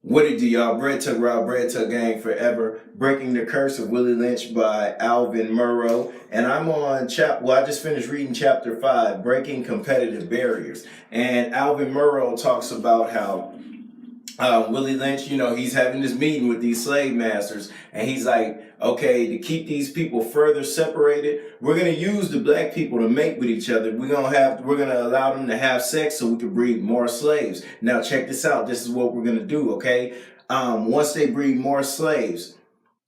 What it do, y'all? Bread Tuck Rob, Bread Tuck Gang Forever. Breaking the Curse of Willie Lynch by Alvin Morrow. And I'm on I just finished reading chapter 5, Breaking Competitive Barriers. And Alvin Morrow talks about how Willie Lynch, he's having this meeting with these slave masters, and he's like, okay, to keep these people further separated, we're gonna use the black people to mate with each other. We're gonna allow them to have sex so we can breed more slaves. Now check this out. This is what we're gonna do, okay? Once they breed more slaves,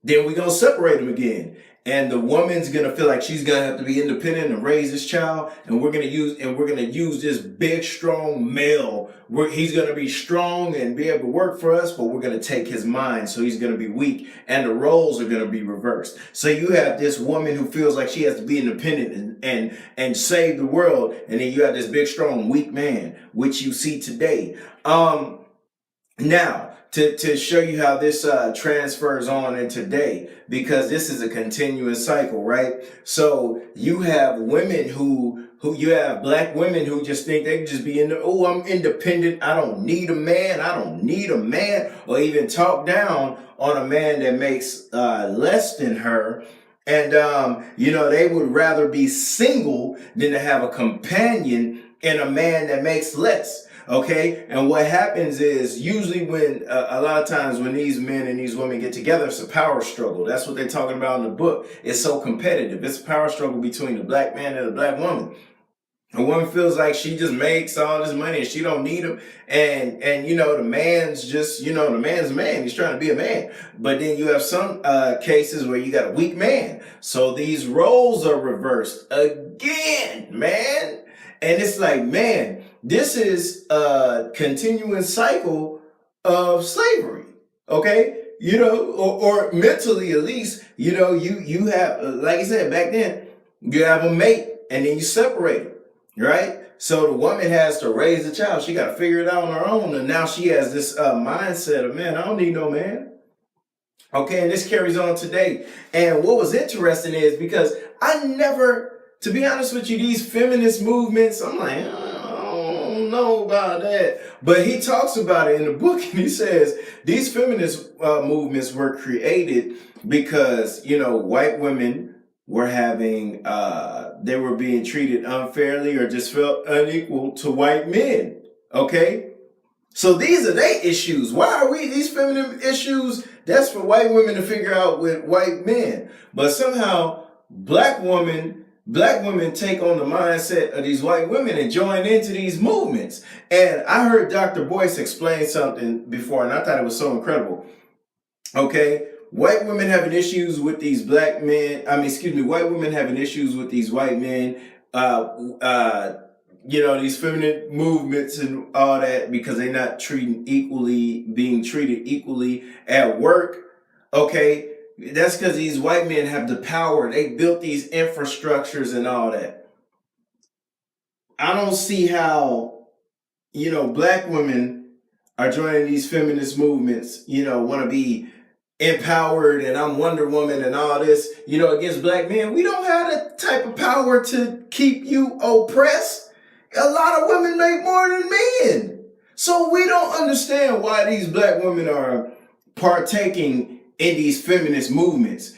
then we're gonna separate them again. And the woman's gonna feel like she's gonna have to be independent and raise this child. And we're gonna use this big, strong male. He's gonna be strong and be able to work for us, but we're gonna take his mind, so he's gonna be weak, and the roles are gonna be reversed. So you have this woman who feels like she has to be independent and save the world, and then you have this big, strong, weak man, which you see today. Now, to show you how this transfers on in today, because this is a continuous cycle, right? So you have women you have black women who just think they can just be I'm independent. I don't need a man. I don't need a man. Or even talk down on a man that makes less than her. And, they would rather be single than to have a companion in a man that makes less. Okay. And what happens is usually when a lot of times when these men and these women get together, it's a power struggle. That's what they're talking about in the book. It's so competitive. It's a power struggle between the black man and the black woman. A woman feels like she just makes all this money and she don't need him. And the man's just, the man's a man. He's trying to be a man. But then you have some cases where you got a weak man. So these roles are reversed again, man. And it's like, man, this is a continuing cycle of slavery, okay? Or mentally at least, you have, like I said, back then, you have a mate and then you separate it, right? So the woman has to raise the child. She got to figure it out on her own. And now she has this mindset of, man, I don't need no man. Okay, and this carries on today. And what was interesting is because to be honest with you, these feminist movements, I'm like, I don't know about that. But he talks about it in the book, and he says these feminist movements were created because, white women were they were being treated unfairly or just felt unequal to white men. Okay? So these are their issues. Why are these feminine issues? That's for white women to figure out with white men. But somehow black women take on the mindset of these white women and join into these movements. And I heard Dr. Boyce explain something before, and I thought it was so incredible. Okay, white women having issues with these black men. White women having issues with these white men. These feminine movements and all that because they're not being treated equally at work. Okay. That's because these white men have the power. They built these infrastructures and all that. I don't see how, black women are joining these feminist movements, want to be empowered and I'm Wonder Woman and all this, against black men. We don't have that type of power to keep you oppressed. A lot of women make more than men. So we don't understand why these black women are partaking in these feminist movements.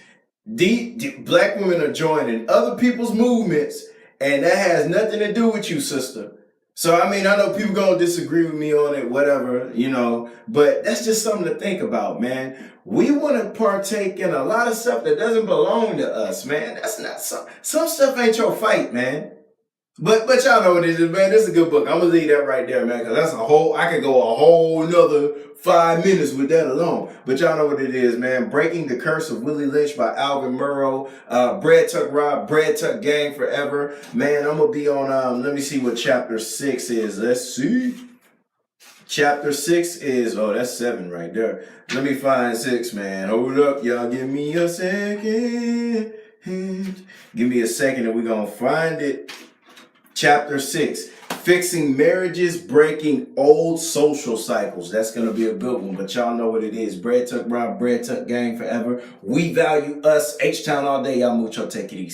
The black women are joining other people's movements, and that has nothing to do with you, sister. So, I know people gonna disagree with me on it, whatever, but that's just something to think about, man. We want to partake in a lot of stuff that doesn't belong to us, man. That's not some stuff ain't your fight, man. But y'all know what it is, man. This is a good book. I'm gonna leave that right there, man, because I could go a whole another 5 minutes with that alone. But y'all know what it is, man. Breaking the Curse of Willie Lynch by Alvin Morrow. Bread Tuck Rob, Bread Tuck Gang Forever. Man, I'm gonna be on let me see what chapter 6 is. Let's see. Chapter 6 is, that's 7 right there. Let me find 6, man. Hold up, y'all. Give me a second. Give me a second and we're gonna find it. Chapter 6, Fixing Marriages, Breaking Old Social Cycles. That's going to be a good one, but y'all know what it is. Bread Tuck Rob, Bread Tuck Gang Forever. We value us. H-Town all day. Y'all mucho. Take it easy.